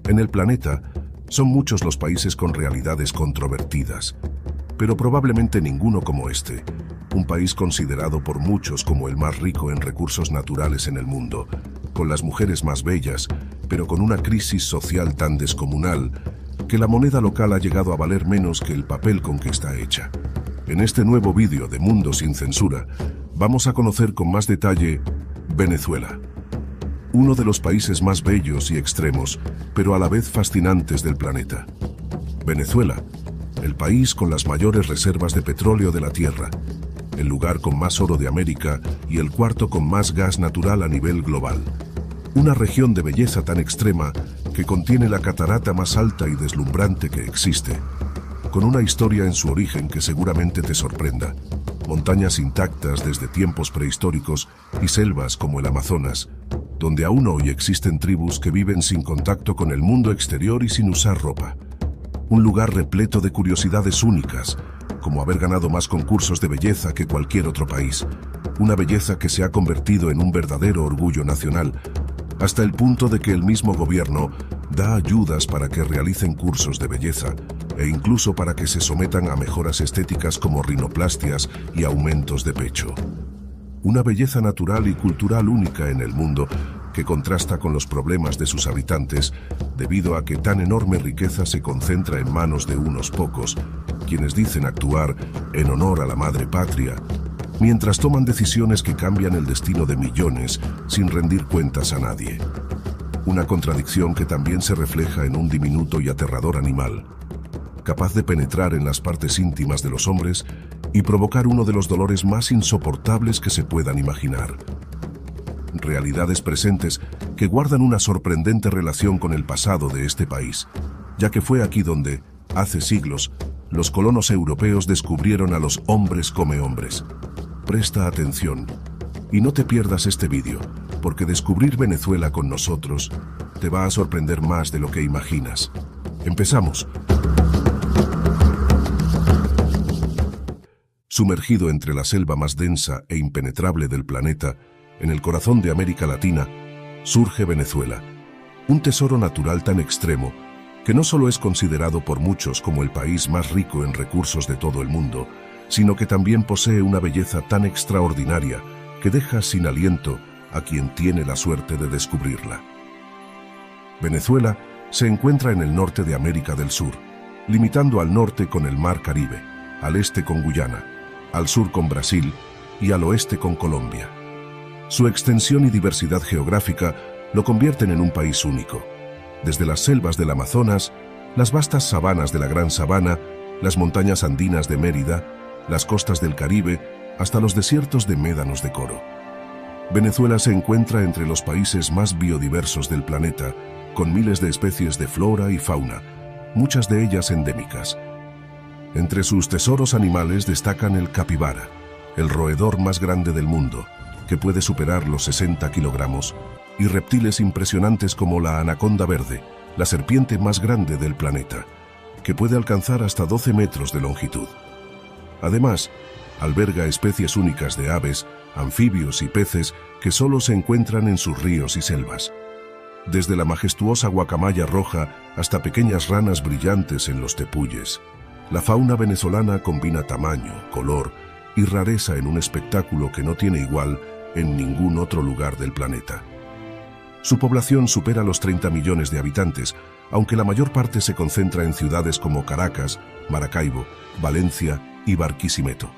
En el planeta, son muchos los países con realidades controvertidas, pero probablemente ninguno como este, un país considerado por muchos como el más rico en recursos naturales en el mundo, con las mujeres más bellas, pero con una crisis social tan descomunal que la moneda local ha llegado a valer menos que el papel con que está hecha. En este nuevo vídeo de Mundo sin Censura, vamos a conocer con más detalle Venezuela, uno de los países más bellos y extremos, pero a la vez fascinantes del planeta. Venezuela, el país con las mayores reservas de petróleo de la Tierra, el lugar con más oro de América y el cuarto con más gas natural a nivel global. Una región de belleza tan extrema que contiene la catarata más alta y deslumbrante que existe, con una historia en su origen que seguramente te sorprenda. Montañas intactas desde tiempos prehistóricos y selvas como el Amazonas, donde aún hoy existen tribus que viven sin contacto con el mundo exterior y sin usar ropa. Un lugar repleto de curiosidades únicas, como haber ganado más concursos de belleza que cualquier otro país. Una belleza que se ha convertido en un verdadero orgullo nacional, hasta el punto de que el mismo gobierno da ayudas para que realicen cursos de belleza e incluso para que se sometan a mejoras estéticas como rinoplastias y aumentos de pecho. Una belleza natural y cultural única en el mundo que contrasta con los problemas de sus habitantes debido a que tan enorme riqueza se concentra en manos de unos pocos, quienes dicen actuar en honor a la madre patria, mientras toman decisiones que cambian el destino de millones sin rendir cuentas a nadie. Una contradicción que también se refleja en un diminuto y aterrador animal, capaz de penetrar en las partes íntimas de los hombres y provocar uno de los dolores más insoportables que se puedan imaginar. Realidades presentes que guardan una sorprendente relación con el pasado de este país, ya que fue aquí donde, hace siglos, los colonos europeos descubrieron a los hombres come hombres. Presta atención y no te pierdas este vídeo, porque descubrir Venezuela con nosotros te va a sorprender más de lo que imaginas. ¡Empezamos! Sumergido entre la selva más densa e impenetrable del planeta, en el corazón de América Latina, surge Venezuela, un tesoro natural tan extremo que no solo es considerado por muchos como el país más rico en recursos de todo el mundo, sino que también posee una belleza tan extraordinaria que deja sin aliento a quien tiene la suerte de descubrirla. Venezuela se encuentra en el norte de América del Sur, limitando al norte con el Mar Caribe, al este con Guyana, al sur con Brasil y al oeste con Colombia. Su extensión y diversidad geográfica lo convierten en un país único. Desde las selvas del Amazonas, las vastas sabanas de la Gran Sabana, las montañas andinas de Mérida, las costas del Caribe, hasta los desiertos de médanos de Coro. Venezuela se encuentra entre los países más biodiversos del planeta, con miles de especies de flora y fauna, muchas de ellas endémicas. Entre sus tesoros animales destacan el capibara, el roedor más grande del mundo, que puede superar los 60 kilogramos, y reptiles impresionantes como la anaconda verde, la serpiente más grande del planeta, que puede alcanzar hasta 12 metros de longitud. Además, alberga especies únicas de aves, anfibios y peces que solo se encuentran en sus ríos y selvas. Desde la majestuosa guacamaya roja hasta pequeñas ranas brillantes en los tepuyes. La fauna venezolana combina tamaño, color y rareza en un espectáculo que no tiene igual en ningún otro lugar del planeta. Su población supera los 30 millones de habitantes, aunque la mayor parte se concentra en ciudades como Caracas, Maracaibo, Valencia y Barquisimeto.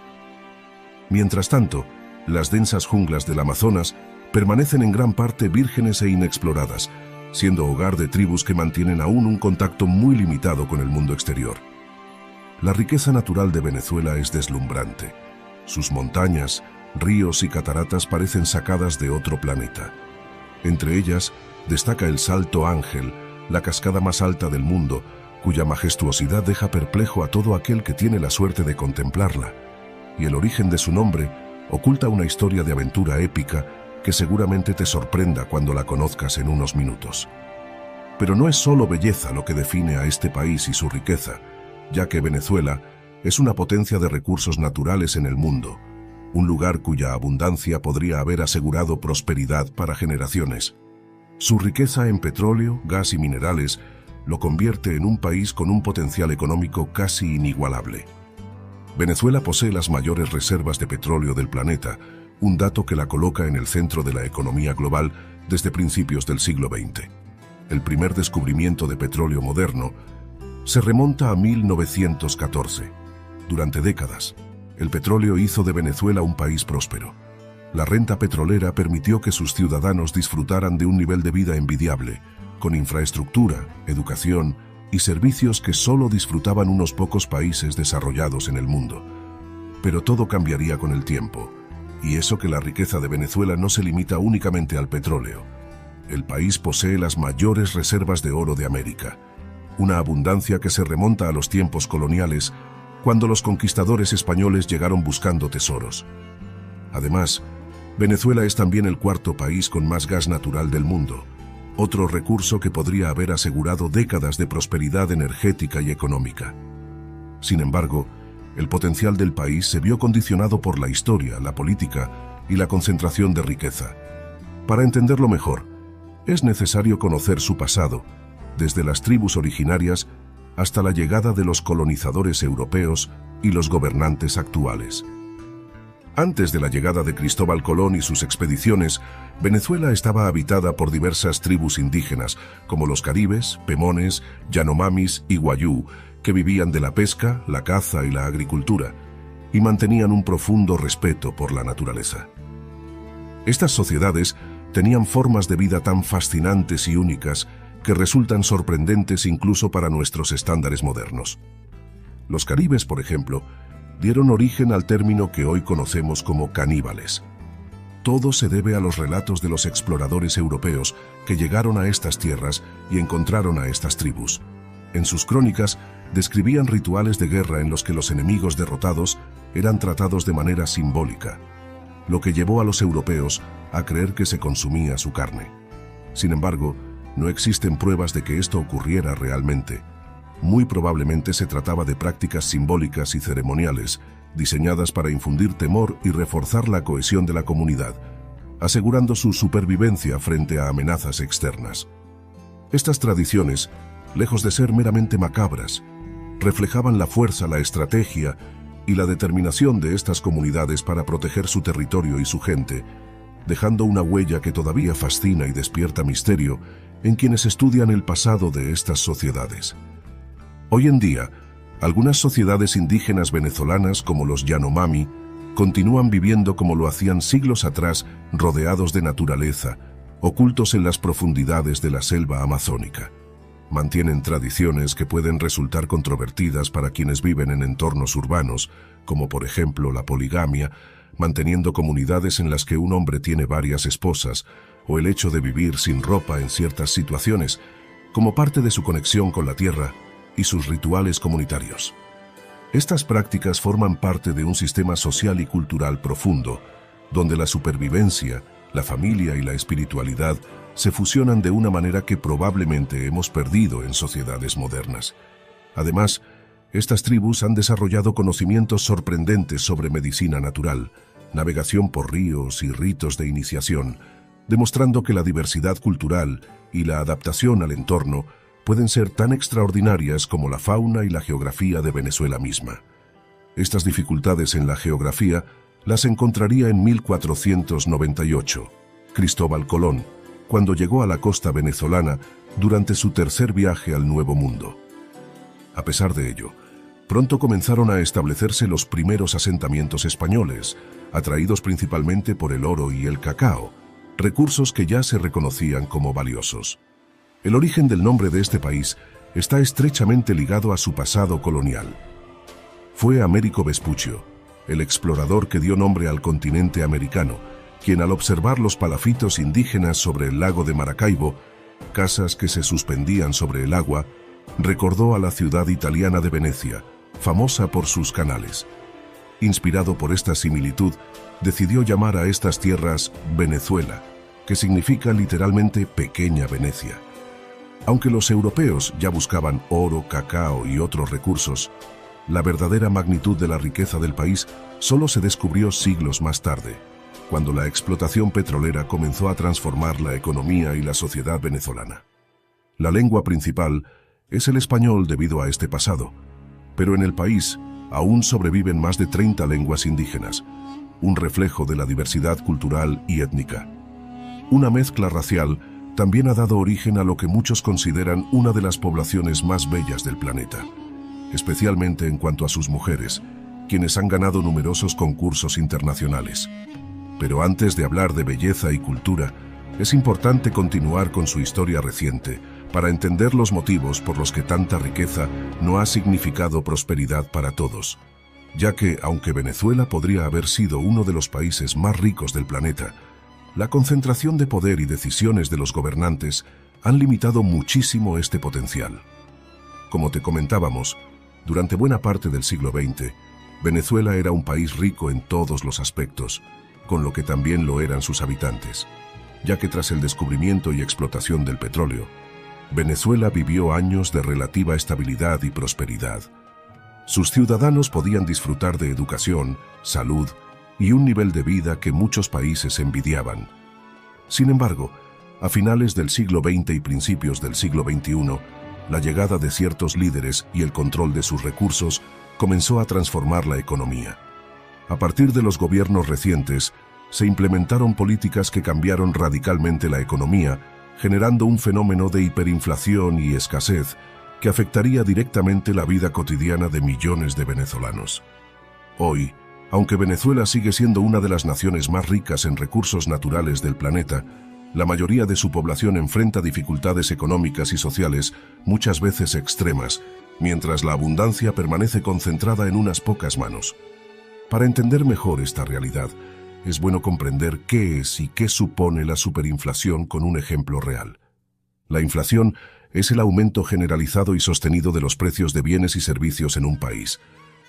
Mientras tanto, las densas junglas del Amazonas permanecen en gran parte vírgenes e inexploradas, siendo hogar de tribus que mantienen aún un contacto muy limitado con el mundo exterior. La riqueza natural de Venezuela es deslumbrante. Sus montañas, ríos y cataratas parecen sacadas de otro planeta. Entre ellas, destaca el Salto Ángel, la cascada más alta del mundo, cuya majestuosidad deja perplejo a todo aquel que tiene la suerte de contemplarla. Y el origen de su nombre oculta una historia de aventura épica que seguramente te sorprenda cuando la conozcas en unos minutos. Pero no es solo belleza lo que define a este país y su riqueza, ya que Venezuela es una potencia de recursos naturales en el mundo, un lugar cuya abundancia podría haber asegurado prosperidad para generaciones. Su riqueza en petróleo, gas y minerales lo convierte en un país con un potencial económico casi inigualable. Venezuela posee las mayores reservas de petróleo del planeta, un dato que la coloca en el centro de la economía global desde principios del siglo XX. El primer descubrimiento de petróleo moderno se remonta a 1914. Durante décadas, el petróleo hizo de Venezuela un país próspero. La renta petrolera permitió que sus ciudadanos disfrutaran de un nivel de vida envidiable, con infraestructura, educación y servicios que solo disfrutaban unos pocos países desarrollados en el mundo. Pero todo cambiaría con el tiempo, y eso que la riqueza de Venezuela no se limita únicamente al petróleo. El país posee las mayores reservas de oro de América, una abundancia que se remonta a los tiempos coloniales, cuando los conquistadores españoles llegaron buscando tesoros. Además, Venezuela es también el cuarto país con más gas natural del mundo, otro recurso que podría haber asegurado décadas de prosperidad energética y económica. Sin embargo, el potencial del país se vio condicionado por la historia, la política y la concentración de riqueza. Para entenderlo mejor, es necesario conocer su pasado, desde las tribus originarias hasta la llegada de los colonizadores europeos y los gobernantes actuales. Antes de la llegada de Cristóbal Colón y sus expediciones, Venezuela estaba habitada por diversas tribus indígenas, como los caribes, pemones, yanomamis y guayú, que vivían de la pesca, la caza y la agricultura, y mantenían un profundo respeto por la naturaleza. Estas sociedades tenían formas de vida tan fascinantes y únicas que resultan sorprendentes incluso para nuestros estándares modernos. Los caribes, por ejemplo, dieron origen al término que hoy conocemos como caníbales. Todo se debe a los relatos de los exploradores europeos que llegaron a estas tierras y encontraron a estas tribus. En sus crónicas describían rituales de guerra en los que los enemigos derrotados eran tratados de manera simbólica, lo que llevó a los europeos a creer que se consumía su carne. Sin embargo, no existen pruebas de que esto ocurriera realmente. Muy probablemente se trataba de prácticas simbólicas y ceremoniales, diseñadas para infundir temor y reforzar la cohesión de la comunidad, asegurando su supervivencia frente a amenazas externas. Estas tradiciones, lejos de ser meramente macabras, reflejaban la fuerza, la estrategia y la determinación de estas comunidades para proteger su territorio y su gente, dejando una huella que todavía fascina y despierta misterio en quienes estudian el pasado de estas sociedades. Hoy en día, algunas sociedades indígenas venezolanas, como los Yanomami, continúan viviendo como lo hacían siglos atrás, rodeados de naturaleza, ocultos en las profundidades de la selva amazónica. Mantienen tradiciones que pueden resultar controvertidas para quienes viven en entornos urbanos, como por ejemplo la poligamia, manteniendo comunidades en las que un hombre tiene varias esposas, o el hecho de vivir sin ropa en ciertas situaciones, como parte de su conexión con la tierra y sus rituales comunitarios. Estas prácticas forman parte de un sistema social y cultural profundo, donde la supervivencia, la familia y la espiritualidad se fusionan de una manera que probablemente hemos perdido en sociedades modernas. Además, estas tribus han desarrollado conocimientos sorprendentes sobre medicina natural, navegación por ríos y ritos de iniciación, demostrando que la diversidad cultural y la adaptación al entorno pueden ser tan extraordinarias como la fauna y la geografía de Venezuela misma. Estas dificultades en la geografía las encontraría en 1498, Cristóbal Colón, cuando llegó a la costa venezolana durante su tercer viaje al Nuevo Mundo. A pesar de ello, pronto comenzaron a establecerse los primeros asentamientos españoles, atraídos principalmente por el oro y el cacao, recursos que ya se reconocían como valiosos. El origen del nombre de este país está estrechamente ligado a su pasado colonial. Fue Américo Vespuccio, el explorador que dio nombre al continente americano, quien al observar los palafitos indígenas sobre el lago de Maracaibo, casas que se suspendían sobre el agua, recordó a la ciudad italiana de Venecia, famosa por sus canales. Inspirado por esta similitud, decidió llamar a estas tierras Venezuela, que significa literalmente pequeña Venecia. Aunque los europeos ya buscaban oro, cacao y otros recursos, la verdadera magnitud de la riqueza del país solo se descubrió siglos más tarde, cuando la explotación petrolera comenzó a transformar la economía y la sociedad venezolana. La lengua principal es el español debido a este pasado, pero en el país aún sobreviven más de 30 lenguas indígenas, un reflejo de la diversidad cultural y étnica. Una mezcla racial también ha dado origen a lo que muchos consideran una de las poblaciones más bellas del planeta, especialmente en cuanto a sus mujeres, quienes han ganado numerosos concursos internacionales. Pero antes de hablar de belleza y cultura, es importante continuar con su historia reciente para entender los motivos por los que tanta riqueza no ha significado prosperidad para todos, ya que, aunque Venezuela podría haber sido uno de los países más ricos del planeta, la concentración de poder y decisiones de los gobernantes han limitado muchísimo este potencial. Como te comentábamos, durante buena parte del siglo XX, Venezuela era un país rico en todos los aspectos, con lo que también lo eran sus habitantes, ya que tras el descubrimiento y explotación del petróleo, Venezuela vivió años de relativa estabilidad y prosperidad. Sus ciudadanos podían disfrutar de educación, salud y un nivel de vida que muchos países envidiaban. Sin embargo, a finales del siglo XX y principios del siglo XXI, la llegada de ciertos líderes y el control de sus recursos comenzó a transformar la economía. A partir de los gobiernos recientes, se implementaron políticas que cambiaron radicalmente la economía, generando un fenómeno de hiperinflación y escasez que afectaría directamente la vida cotidiana de millones de venezolanos. Hoy, aunque Venezuela sigue siendo una de las naciones más ricas en recursos naturales del planeta, la mayoría de su población enfrenta dificultades económicas y sociales, muchas veces extremas, mientras la abundancia permanece concentrada en unas pocas manos. Para entender mejor esta realidad, es bueno comprender qué es y qué supone la superinflación con un ejemplo real. La inflación es el aumento generalizado y sostenido de los precios de bienes y servicios en un país.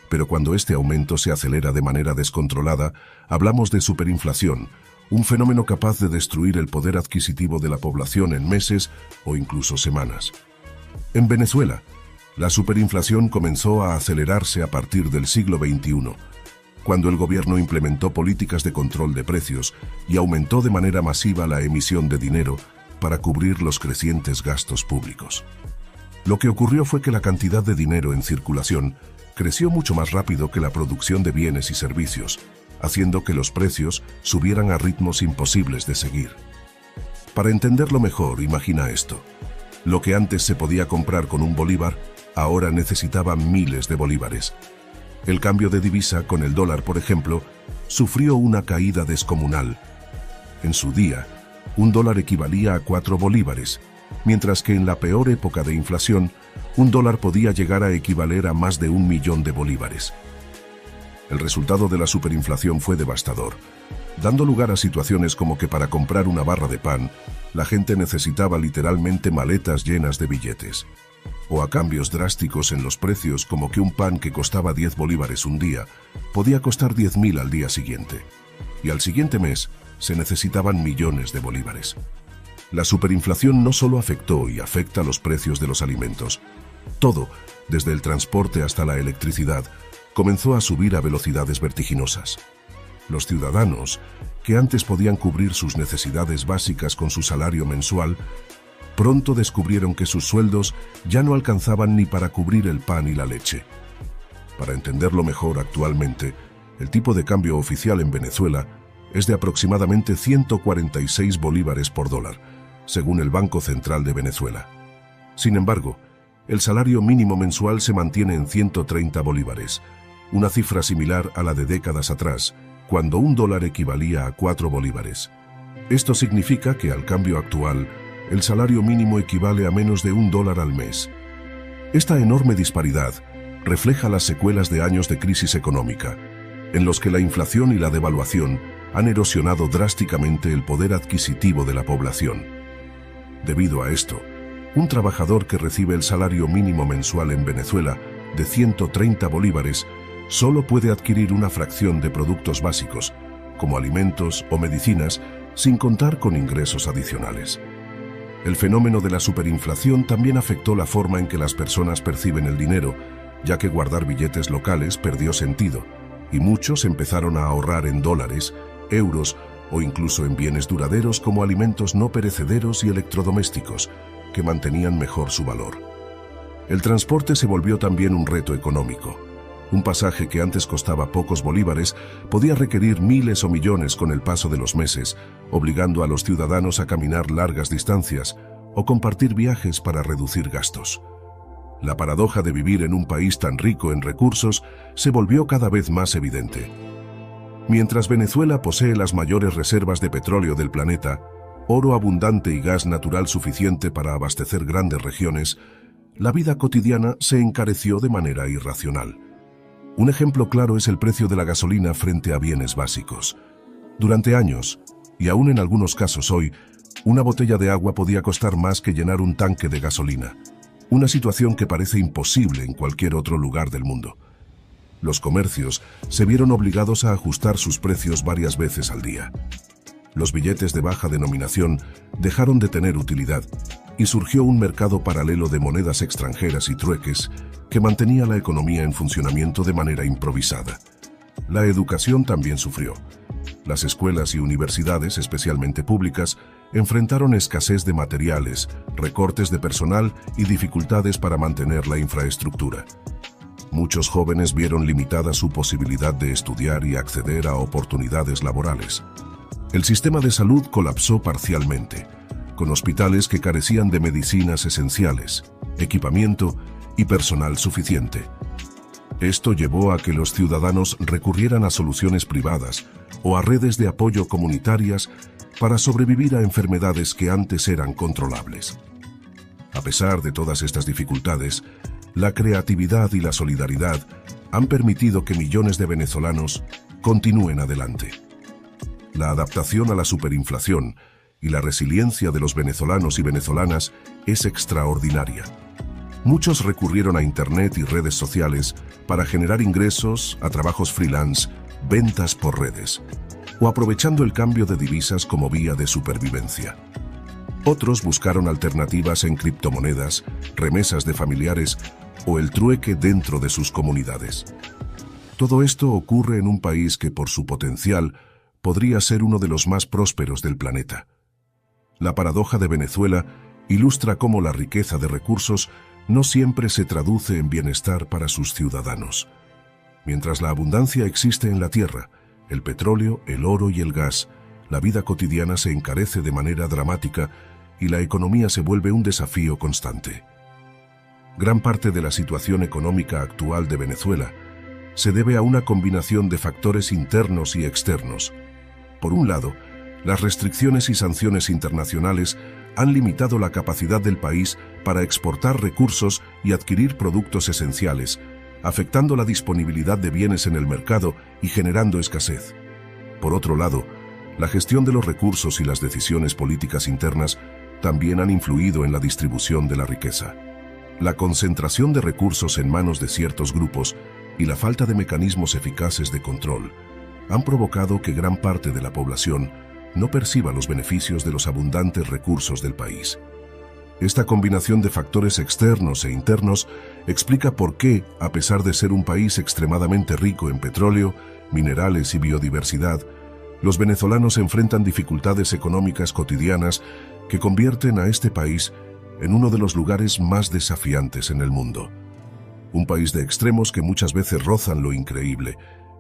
Pero cuando este aumento se acelera de manera descontrolada, hablamos de superinflación, un fenómeno capaz de destruir el poder adquisitivo de la población en meses o incluso semanas. En Venezuela, la superinflación comenzó a acelerarse a partir del siglo XXI, cuando el gobierno implementó políticas de control de precios y aumentó de manera masiva la emisión de dinero para cubrir los crecientes gastos públicos. Lo que ocurrió fue que la cantidad de dinero en circulación creció mucho más rápido que la producción de bienes y servicios, haciendo que los precios subieran a ritmos imposibles de seguir. Para entenderlo mejor, imagina esto. Lo que antes se podía comprar con un bolívar, ahora necesitaba miles de bolívares. El cambio de divisa con el dólar, por ejemplo, sufrió una caída descomunal. En su día, un dólar equivalía a 4 bolívares, mientras que en la peor época de inflación, un dólar podía llegar a equivaler a más de 1 millón de bolívares. El resultado de la superinflación fue devastador, dando lugar a situaciones como que para comprar una barra de pan, la gente necesitaba literalmente maletas llenas de billetes. O a cambios drásticos en los precios, como que un pan que costaba 10 bolívares un día podía costar 10.000 al día siguiente, y al siguiente mes se necesitaban millones de bolívares. La superinflación no solo afectó y afecta los precios de los alimentos. Todo, desde el transporte hasta la electricidad, comenzó a subir a velocidades vertiginosas. Los ciudadanos, que antes podían cubrir sus necesidades básicas con su salario mensual, pronto descubrieron que sus sueldos ya no alcanzaban ni para cubrir el pan y la leche. Para entenderlo mejor, actualmente, el tipo de cambio oficial en Venezuela es de aproximadamente 146 bolívares por dólar, según el Banco Central de Venezuela. Sin embargo, el salario mínimo mensual se mantiene en 130 bolívares, una cifra similar a la de décadas atrás, cuando un dólar equivalía a 4 bolívares. Esto significa que al cambio actual, el salario mínimo equivale a menos de $1 al mes. Esta enorme disparidad refleja las secuelas de años de crisis económica, en los que la inflación y la devaluación han erosionado drásticamente el poder adquisitivo de la población. Debido a esto, un trabajador que recibe el salario mínimo mensual en Venezuela de 130 bolívares solo puede adquirir una fracción de productos básicos, como alimentos o medicinas, sin contar con ingresos adicionales. El fenómeno de la superinflación también afectó la forma en que las personas perciben el dinero, ya que guardar billetes locales perdió sentido, y muchos empezaron a ahorrar en dólares, euros o incluso en bienes duraderos como alimentos no perecederos y electrodomésticos, que mantenían mejor su valor. El transporte se volvió también un reto económico. Un pasaje que antes costaba pocos bolívares podía requerir miles o millones con el paso de los meses, obligando a los ciudadanos a caminar largas distancias o compartir viajes para reducir gastos. La paradoja de vivir en un país tan rico en recursos se volvió cada vez más evidente. Mientras Venezuela posee las mayores reservas de petróleo del planeta, oro abundante y gas natural suficiente para abastecer grandes regiones, la vida cotidiana se encareció de manera irracional. Un ejemplo claro es el precio de la gasolina frente a bienes básicos. Durante años, y aún en algunos casos hoy, una botella de agua podía costar más que llenar un tanque de gasolina, una situación que parece imposible en cualquier otro lugar del mundo. Los comercios se vieron obligados a ajustar sus precios varias veces al día. Los billetes de baja denominación dejaron de tener utilidad y surgió un mercado paralelo de monedas extranjeras y trueques que mantenía la economía en funcionamiento de manera improvisada. La educación también sufrió. Las escuelas y universidades, especialmente públicas, enfrentaron escasez de materiales, recortes de personal y dificultades para mantener la infraestructura. Muchos jóvenes vieron limitada su posibilidad de estudiar y acceder a oportunidades laborales. El sistema de salud colapsó parcialmente, con hospitales que carecían de medicinas esenciales, equipamiento y personal suficiente. Esto llevó a que los ciudadanos recurrieran a soluciones privadas o a redes de apoyo comunitarias para sobrevivir a enfermedades que antes eran controlables. A pesar de todas estas dificultades, la creatividad y la solidaridad han permitido que millones de venezolanos continúen adelante. La adaptación a la superinflación y la resiliencia de los venezolanos y venezolanas es extraordinaria. Muchos recurrieron a Internet y redes sociales para generar ingresos a trabajos freelance, ventas por redes, o aprovechando el cambio de divisas como vía de supervivencia. Otros buscaron alternativas en criptomonedas, remesas de familiares o el trueque dentro de sus comunidades. Todo esto ocurre en un país que por su potencial podría ser uno de los más prósperos del planeta. La paradoja de Venezuela ilustra cómo la riqueza de recursos no siempre se traduce en bienestar para sus ciudadanos. Mientras la abundancia existe en la tierra, el petróleo, el oro y el gas, la vida cotidiana se encarece de manera dramática y la economía se vuelve un desafío constante. Gran parte de la situación económica actual de Venezuela se debe a una combinación de factores internos y externos. Por un lado, las restricciones y sanciones internacionales han limitado la capacidad del país para exportar recursos y adquirir productos esenciales, afectando la disponibilidad de bienes en el mercado y generando escasez. Por otro lado, la gestión de los recursos y las decisiones políticas internas también han influido en la distribución de la riqueza. La concentración de recursos en manos de ciertos grupos y la falta de mecanismos eficaces de control han provocado que gran parte de la población no perciba los beneficios de los abundantes recursos del país. Esta combinación de factores externos e internos explica por qué, a pesar de ser un país extremadamente rico en petróleo, minerales y biodiversidad, los venezolanos enfrentan dificultades económicas cotidianas que convierten a este país en uno de los lugares más desafiantes en el mundo. Un país de extremos que muchas veces rozan lo increíble,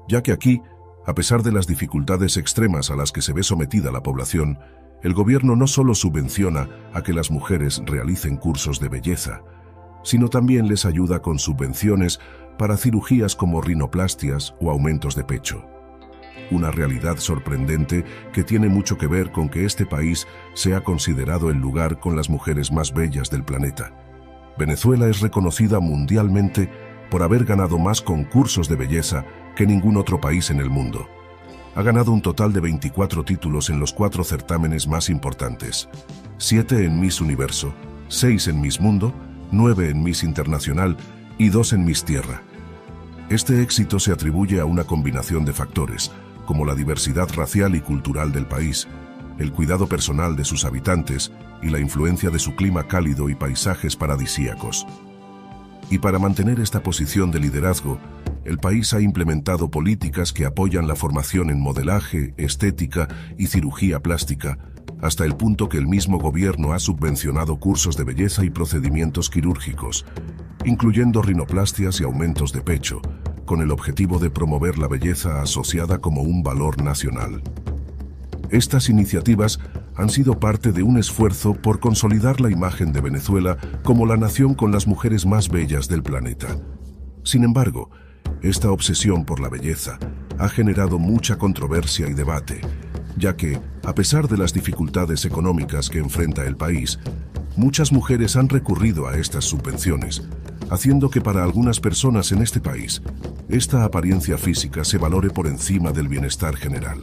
ya que aquí, a pesar de las dificultades extremas a las que se ve sometida la población, el gobierno no solo subvenciona a que las mujeres realicen cursos de belleza, sino también les ayuda con subvenciones para cirugías como rinoplastias o aumentos de pecho. Una realidad sorprendente que tiene mucho que ver con que este país sea considerado el lugar con las mujeres más bellas del planeta. Venezuela es reconocida mundialmente por haber ganado más concursos de belleza que ningún otro país en el mundo. Ha ganado un total de 24 títulos en los 4 certámenes más importantes, 7 en Miss Universo, 6 en Miss Mundo, 9 en Miss Internacional y 2 en Miss Tierra. Este éxito se atribuye a una combinación de factores, como la diversidad racial y cultural del país, el cuidado personal de sus habitantes y la influencia de su clima cálido y paisajes paradisíacos. Y para mantener esta posición de liderazgo, el país ha implementado políticas que apoyan la formación en modelaje, estética y cirugía plástica, hasta el punto que el mismo gobierno ha subvencionado cursos de belleza y procedimientos quirúrgicos, incluyendo rinoplastias y aumentos de pecho, con el objetivo de promover la belleza asociada como un valor nacional. Estas iniciativas han sido parte de un esfuerzo por consolidar la imagen de Venezuela como la nación con las mujeres más bellas del planeta. Sin embargo, esta obsesión por la belleza ha generado mucha controversia y debate, ya que, a pesar de las dificultades económicas que enfrenta el país, muchas mujeres han recurrido a estas subvenciones, haciendo que para algunas personas en este país, esta apariencia física se valore por encima del bienestar general.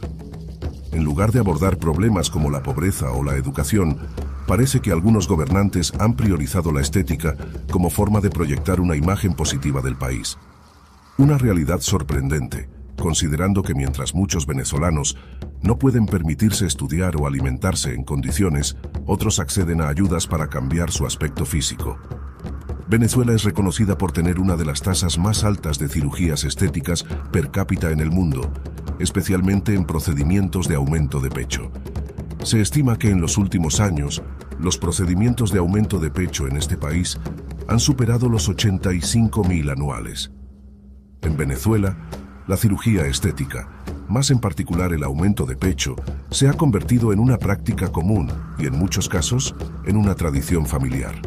En lugar de abordar problemas como la pobreza o la educación, parece que algunos gobernantes han priorizado la estética como forma de proyectar una imagen positiva del país. Una realidad sorprendente, considerando que mientras muchos venezolanos no pueden permitirse estudiar o alimentarse en condiciones, otros acceden a ayudas para cambiar su aspecto físico. Venezuela es reconocida por tener una de las tasas más altas de cirugías estéticas per cápita en el mundo, especialmente en procedimientos de aumento de pecho. Se estima que en los últimos años, los procedimientos de aumento de pecho en este país han superado los 85.000 anuales. En Venezuela, la cirugía estética, más en particular el aumento de pecho, se ha convertido en una práctica común y en muchos casos en una tradición familiar.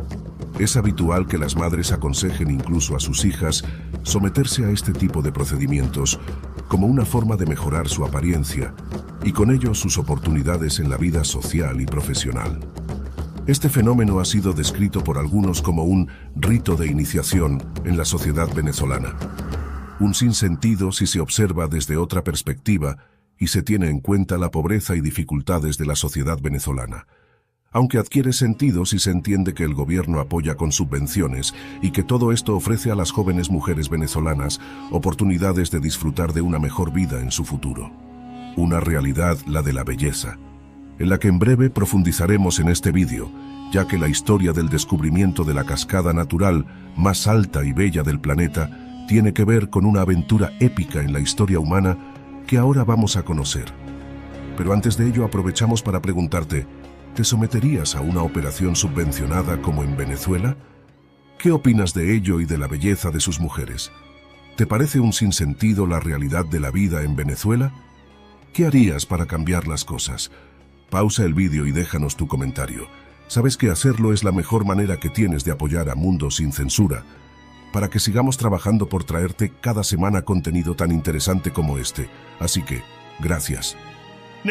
Es habitual que las madres aconsejen incluso a sus hijas someterse a este tipo de procedimientos como una forma de mejorar su apariencia y con ello sus oportunidades en la vida social y profesional. Este fenómeno ha sido descrito por algunos como un rito de iniciación en la sociedad venezolana. Un sinsentido si se observa desde otra perspectiva y se tiene en cuenta la pobreza y dificultades de la sociedad venezolana. Aunque adquiere sentido si se entiende que el gobierno apoya con subvenciones y que todo esto ofrece a las jóvenes mujeres venezolanas oportunidades de disfrutar de una mejor vida en su futuro. Una realidad, la de la belleza, en la que en breve profundizaremos en este vídeo, ya que la historia del descubrimiento de la cascada natural más alta y bella del planeta tiene que ver con una aventura épica en la historia humana que ahora vamos a conocer. Pero antes de ello aprovechamos para preguntarte, ¿te someterías a una operación subvencionada como en Venezuela? ¿Qué opinas de ello y de la belleza de sus mujeres? ¿Te parece un sinsentido la realidad de la vida en Venezuela? ¿Qué harías para cambiar las cosas? Pausa el vídeo y déjanos tu comentario. Sabes que hacerlo es la mejor manera que tienes de apoyar a Mundo Sin Censura, para que sigamos trabajando por traerte cada semana contenido tan interesante como este. Así que, gracias.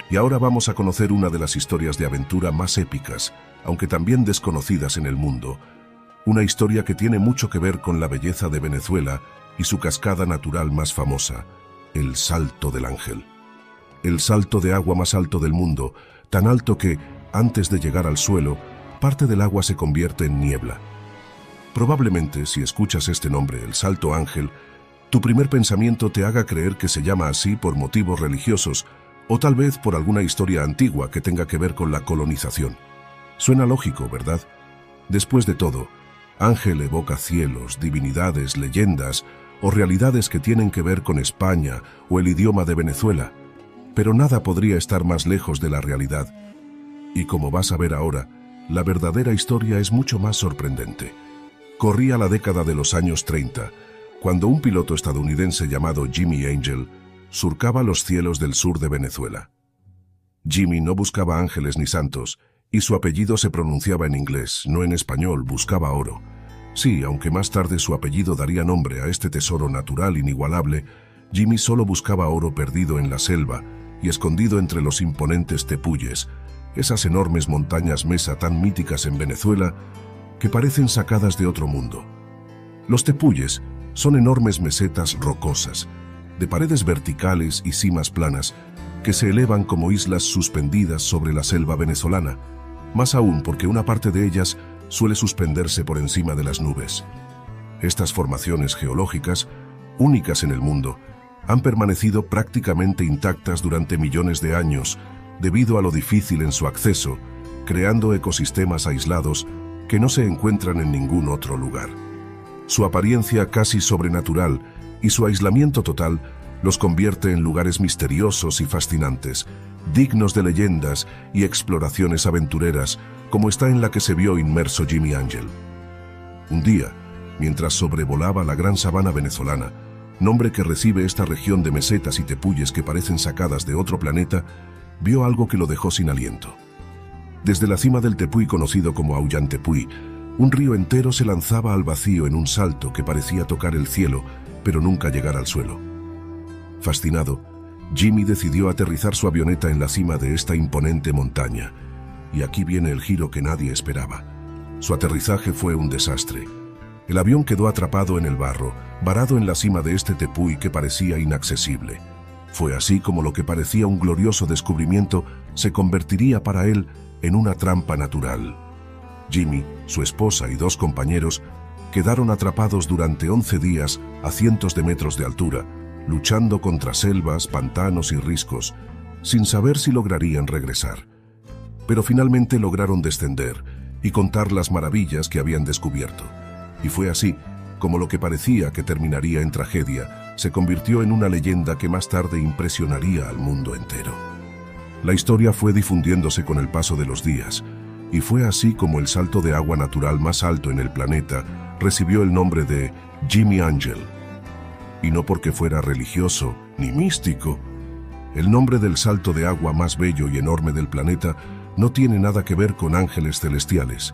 Y ahora vamos a conocer una de las historias de aventura más épicas, aunque también desconocidas en el mundo. Una historia que tiene mucho que ver con la belleza de Venezuela y su cascada natural más famosa, el Salto del Ángel. El salto de agua más alto del mundo, tan alto que, antes de llegar al suelo, parte del agua se convierte en niebla. Probablemente, si escuchas este nombre, el Salto Ángel, tu primer pensamiento te haga creer que se llama así por motivos religiosos, o tal vez por alguna historia antigua que tenga que ver con la colonización. Suena lógico, ¿verdad? Después de todo, ángel evoca cielos, divinidades, leyendas o realidades que tienen que ver con España o el idioma de Venezuela. Pero nada podría estar más lejos de la realidad. Y como vas a ver ahora, la verdadera historia es mucho más sorprendente. Corría la década de los años 30, cuando un piloto estadounidense llamado Jimmy Angel surcaba los cielos del sur de Venezuela. Jimmy no buscaba ángeles ni santos, y su apellido se pronunciaba en inglés, no en español, buscaba oro. Sí, aunque más tarde su apellido daría nombre a este tesoro natural inigualable, Jimmy solo buscaba oro perdido en la selva y escondido entre los imponentes tepuyes, esas enormes montañas mesa tan míticas en Venezuela que parecen sacadas de otro mundo. Los tepuyes son enormes mesetas rocosas, de paredes verticales y cimas planas, que se elevan como islas suspendidas sobre la selva venezolana, más aún porque una parte de ellas suele suspenderse por encima de las nubes. Estas formaciones geológicas, únicas en el mundo, han permanecido prácticamente intactas durante millones de años debido a lo difícil en su acceso, creando ecosistemas aislados que no se encuentran en ningún otro lugar. Su apariencia casi sobrenatural y su aislamiento total los convierte en lugares misteriosos y fascinantes, dignos de leyendas y exploraciones aventureras, como está en la que se vio inmerso Jimmy Angel. Un día, mientras sobrevolaba la gran sabana venezolana, nombre que recibe esta región de mesetas y tepuyes que parecen sacadas de otro planeta, vio algo que lo dejó sin aliento. Desde la cima del Tepuy conocido como Aullantepui, un río entero se lanzaba al vacío en un salto que parecía tocar el cielo, pero nunca llegar al suelo. Fascinado, Jimmy decidió aterrizar su avioneta en la cima de esta imponente montaña. Y aquí viene el giro que nadie esperaba. Su aterrizaje fue un desastre. El avión quedó atrapado en el barro, varado en la cima de este Tepuy que parecía inaccesible. Fue así como lo que parecía un glorioso descubrimiento se convertiría para él en una trampa natural. Jimmy, su esposa y 2 compañeros quedaron atrapados durante 11 días a cientos de metros de altura, luchando contra selvas, pantanos y riscos, sin saber si lograrían regresar. Pero finalmente lograron descender y contar las maravillas que habían descubierto. Y fue así como lo que parecía que terminaría en tragedia se convirtió en una leyenda que más tarde impresionaría al mundo entero. La historia fue difundiéndose con el paso de los días, y fue así como el salto de agua natural más alto en el planeta recibió el nombre de Jimmy Angel. Y no porque fuera religioso ni místico. El nombre del salto de agua más bello y enorme del planeta no tiene nada que ver con ángeles celestiales.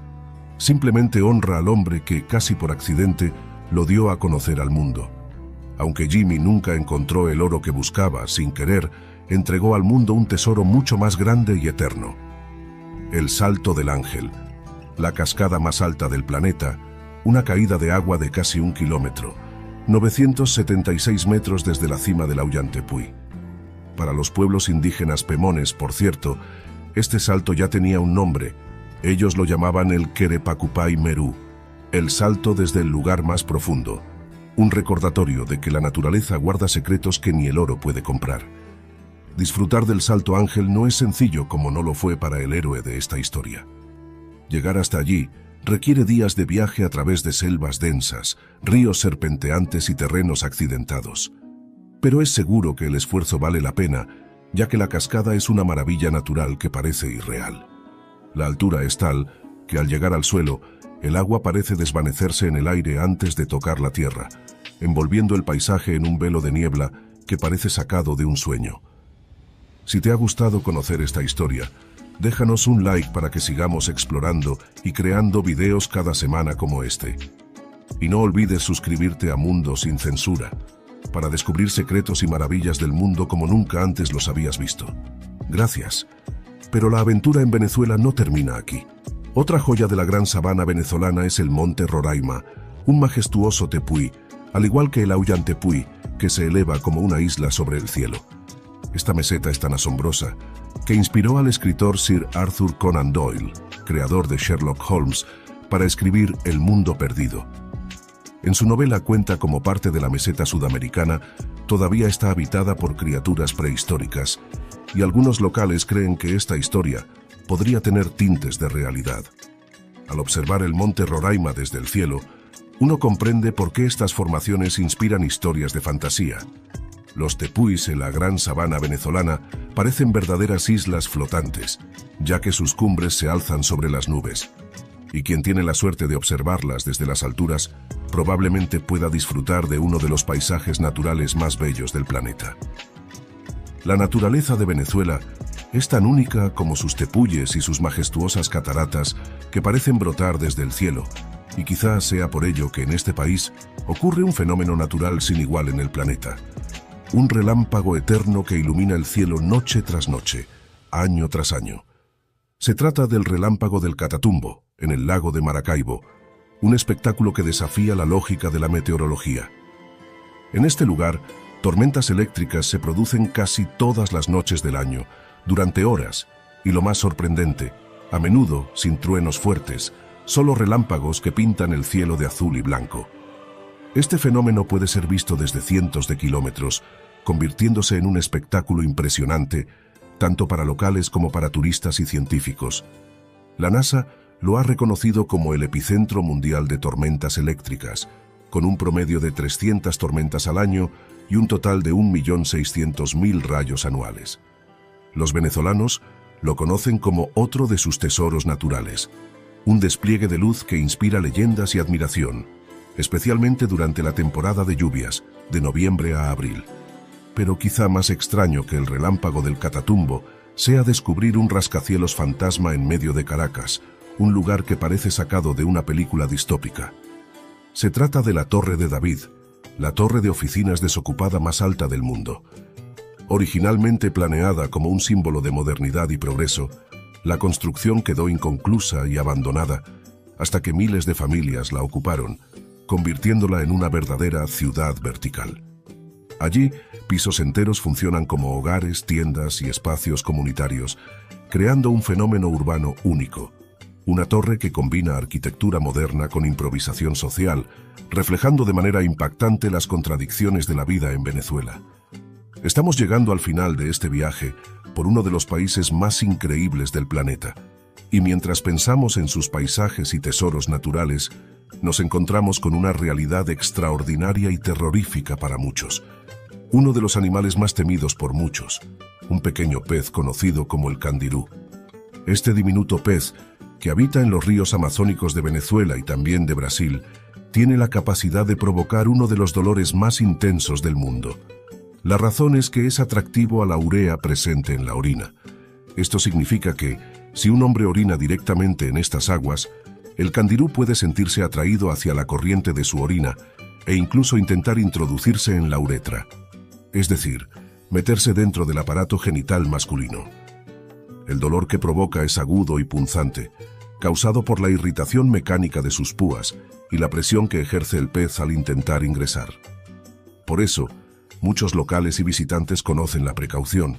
Simplemente honra al hombre que, casi por accidente, lo dio a conocer al mundo. Aunque Jimmy nunca encontró el oro que buscaba, sin querer, entregó al mundo un tesoro mucho más grande y eterno. El Salto del Ángel, la cascada más alta del planeta, una caída de agua de casi 1 kilómetro, 976 metros desde la cima del Aullantepui. Para los pueblos indígenas pemones, por cierto, este salto ya tenía un nombre. Ellos lo llamaban el Querepacupay Merú, el salto desde el lugar más profundo, un recordatorio de que la naturaleza guarda secretos que ni el oro puede comprar. Disfrutar del Salto Ángel no es sencillo como no lo fue para el héroe de esta historia. Llegar hasta allí requiere días de viaje a través de selvas densas, ríos serpenteantes y terrenos accidentados. Pero es seguro que el esfuerzo vale la pena, ya que la cascada es una maravilla natural que parece irreal. La altura es tal que al llegar al suelo, el agua parece desvanecerse en el aire antes de tocar la tierra, envolviendo el paisaje en un velo de niebla que parece sacado de un sueño. Si te ha gustado conocer esta historia, déjanos un like para que sigamos explorando y creando videos cada semana como este. Y no olvides suscribirte a Mundo Sin Censura, para descubrir secretos y maravillas del mundo como nunca antes los habías visto. Gracias. Pero la aventura en Venezuela no termina aquí. Otra joya de la gran sabana venezolana es el Monte Roraima, un majestuoso tepuy, al igual que el Aullantepui, que se eleva como una isla sobre el cielo. Esta meseta es tan asombrosa que inspiró al escritor Sir Arthur Conan Doyle, creador de Sherlock Holmes, para escribir El Mundo Perdido. En su novela cuenta cómo parte de la meseta sudamericana todavía está habitada por criaturas prehistóricas, y algunos locales creen que esta historia podría tener tintes de realidad. Al observar el Monte Roraima desde el cielo, uno comprende por qué estas formaciones inspiran historias de fantasía. Los tepuys en la gran sabana venezolana parecen verdaderas islas flotantes, ya que sus cumbres se alzan sobre las nubes. Y quien tiene la suerte de observarlas desde las alturas, probablemente pueda disfrutar de uno de los paisajes naturales más bellos del planeta. La naturaleza de Venezuela es tan única como sus tepuyes y sus majestuosas cataratas que parecen brotar desde el cielo, y quizás sea por ello que en este país ocurre un fenómeno natural sin igual en el planeta. Un relámpago eterno que ilumina el cielo noche tras noche, año tras año. Se trata del relámpago del Catatumbo, en el lago de Maracaibo, un espectáculo que desafía la lógica de la meteorología. En este lugar, tormentas eléctricas se producen casi todas las noches del año, durante horas, y lo más sorprendente, a menudo sin truenos fuertes, solo relámpagos que pintan el cielo de azul y blanco. Este fenómeno puede ser visto desde cientos de kilómetros, convirtiéndose en un espectáculo impresionante, tanto para locales como para turistas y científicos. La NASA lo ha reconocido como el epicentro mundial de tormentas eléctricas, con un promedio de 300 tormentas al año y un total de 1.600.000 rayos anuales. Los venezolanos lo conocen como otro de sus tesoros naturales, un despliegue de luz que inspira leyendas y admiración, especialmente durante la temporada de lluvias, de noviembre a abril. Pero quizá más extraño que el relámpago del Catatumbo sea descubrir un rascacielos fantasma en medio de Caracas, un lugar que parece sacado de una película distópica. Se trata de la Torre de David, la torre de oficinas desocupada más alta del mundo. Originalmente planeada como un símbolo de modernidad y progreso, la construcción quedó inconclusa y abandonada hasta que miles de familias la ocuparon, convirtiéndola en una verdadera ciudad vertical. Allí, pisos enteros funcionan como hogares, tiendas y espacios comunitarios, creando un fenómeno urbano único. Una torre que combina arquitectura moderna con improvisación social, reflejando de manera impactante las contradicciones de la vida en Venezuela. Estamos llegando al final de este viaje por uno de los países más increíbles del planeta. Y mientras pensamos en sus paisajes y tesoros naturales, nos encontramos con una realidad extraordinaria y terrorífica para muchos. Uno de los animales más temidos por muchos, un pequeño pez conocido como el candirú. Este diminuto pez, que habita en los ríos amazónicos de Venezuela y también de Brasil, tiene la capacidad de provocar uno de los dolores más intensos del mundo. La razón es que es atractivo a la urea presente en la orina. Esto significa que, si un hombre orina directamente en estas aguas, el candirú puede sentirse atraído hacia la corriente de su orina e incluso intentar introducirse en la uretra, es decir, meterse dentro del aparato genital masculino. El dolor que provoca es agudo y punzante, causado por la irritación mecánica de sus púas y la presión que ejerce el pez al intentar ingresar. Por eso, muchos locales y visitantes conocen la precaución.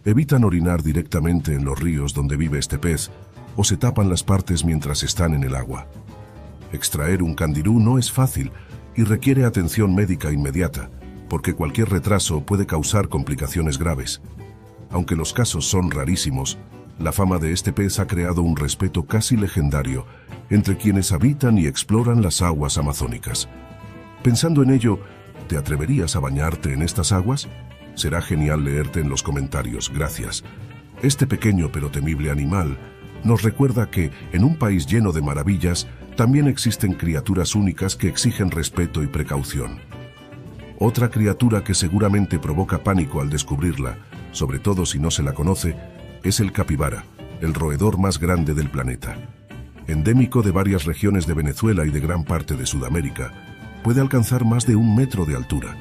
Evitan orinar directamente en los ríos donde vive este pez o se tapan las partes mientras están en el agua. Extraer un candirú no es fácil y requiere atención médica inmediata, porque cualquier retraso puede causar complicaciones graves. Aunque los casos son rarísimos, la fama de este pez ha creado un respeto casi legendario entre quienes habitan y exploran las aguas amazónicas. Pensando en ello, ¿te atreverías a bañarte en estas aguas? Será genial leerte en los comentarios, gracias. Este pequeño pero temible animal nos recuerda que, en un país lleno de maravillas, también existen criaturas únicas que exigen respeto y precaución. Otra criatura que seguramente provoca pánico al descubrirla, sobre todo si no se la conoce, es el capibara, el roedor más grande del planeta. Endémico de varias regiones de Venezuela y de gran parte de Sudamérica, puede alcanzar más de 1 metro de altura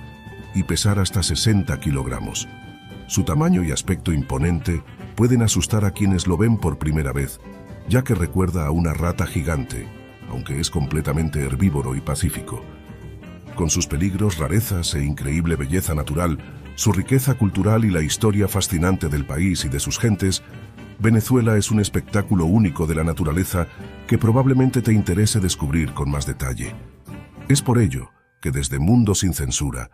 y pesar hasta 60 kilogramos. Su tamaño y aspecto imponente pueden asustar a quienes lo ven por primera vez, ya que recuerda a una rata gigante, aunque es completamente herbívoro y pacífico. Con sus peligros, rarezas e increíble belleza natural, su riqueza cultural y la historia fascinante del país y de sus gentes, Venezuela es un espectáculo único de la naturaleza que probablemente te interese descubrir con más detalle. Es por ello que desde Mundo Sin Censura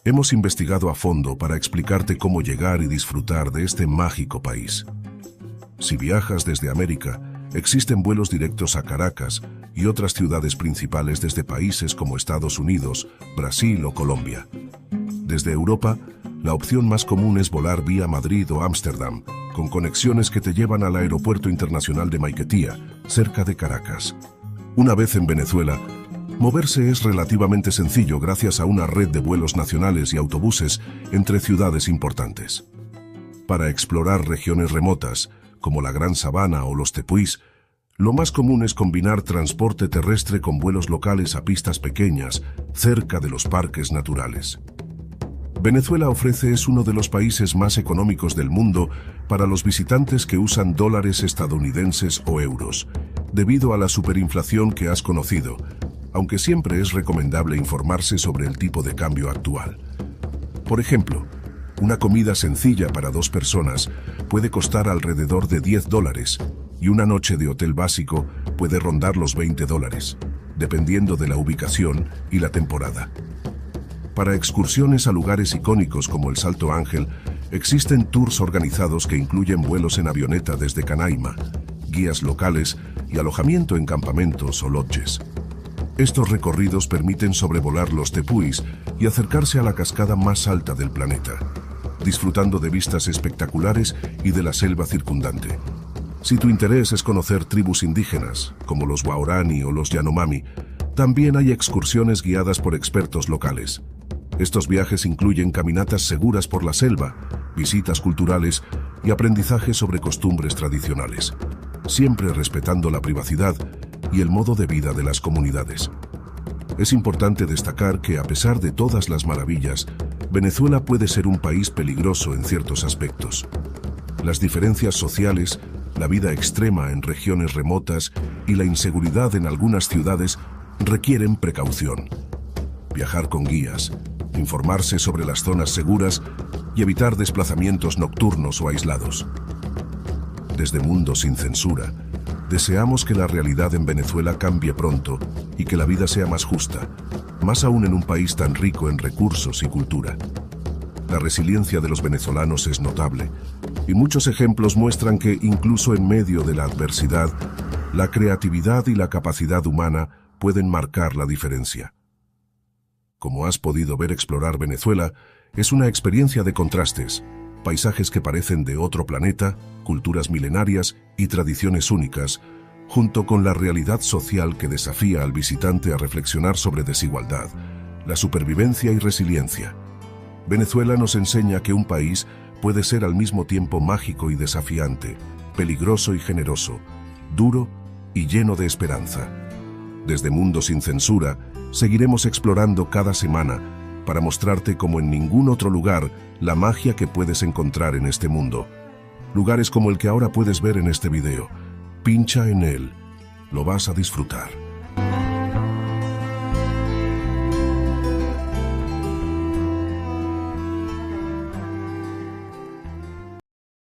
hemos investigado a fondo para explicarte cómo llegar y disfrutar de este mágico país. Si viajas desde América, existen vuelos directos a Caracas y otras ciudades principales desde países como Estados Unidos, Brasil o Colombia. Desde Europa, la opción más común es volar vía Madrid o Ámsterdam, con conexiones que te llevan al Aeropuerto Internacional de Maiquetía, cerca de Caracas. Una vez en Venezuela, moverse es relativamente sencillo gracias a una red de vuelos nacionales y autobuses entre ciudades importantes. Para explorar regiones remotas, como la Gran Sabana o los tepuís, lo más común es combinar transporte terrestre con vuelos locales a pistas pequeñas, cerca de los parques naturales. Venezuela ofrece es uno de los países más económicos del mundo para los visitantes que usan dólares estadounidenses o euros, debido a la superinflación que has conocido, aunque siempre es recomendable informarse sobre el tipo de cambio actual. Por ejemplo, una comida sencilla para 2 personas puede costar alrededor de $10 y una noche de hotel básico puede rondar los $20, dependiendo de la ubicación y la temporada. Para excursiones a lugares icónicos como el Salto Ángel, existen tours organizados que incluyen vuelos en avioneta desde Canaima, guías locales y alojamiento en campamentos o lodges. Estos recorridos permiten sobrevolar los tepuís y acercarse a la cascada más alta del planeta, disfrutando de vistas espectaculares y de la selva circundante. Si tu interés es conocer tribus indígenas, como los Waorani o los Yanomami, También hay excursiones guiadas por expertos locales. Estos viajes incluyen caminatas seguras por la selva, visitas culturales y aprendizaje sobre costumbres tradicionales, siempre respetando la privacidad y el modo de vida de las comunidades. Es importante destacar que, a pesar de todas las maravillas, Venezuela puede ser un país peligroso en ciertos aspectos. Las diferencias sociales, la vida extrema en regiones remotas y la inseguridad en algunas ciudades requieren precaución. Viajar con guías, informarse sobre las zonas seguras y evitar desplazamientos nocturnos o aislados. Desde Mundo Sin Censura, deseamos que la realidad en Venezuela cambie pronto y que la vida sea más justa, más aún en un país tan rico en recursos y cultura. La resiliencia de los venezolanos es notable, y muchos ejemplos muestran que, incluso en medio de la adversidad, la creatividad y la capacidad humana pueden marcar la diferencia. Como has podido ver, explorar Venezuela es una experiencia de contrastes, paisajes que parecen de otro planeta, culturas milenarias y tradiciones únicas, junto con la realidad social que desafía al visitante a reflexionar sobre desigualdad, la supervivencia y resiliencia. Venezuela nos enseña que un país puede ser al mismo tiempo mágico y desafiante, peligroso y generoso, duro y lleno de esperanza. Desde Mundo Sin Censura, seguiremos explorando cada semana para mostrarte como en ningún otro lugar la magia que puedes encontrar en este mundo. Lugares como el que ahora puedes ver en este video. Pincha en él. Lo vas a disfrutar.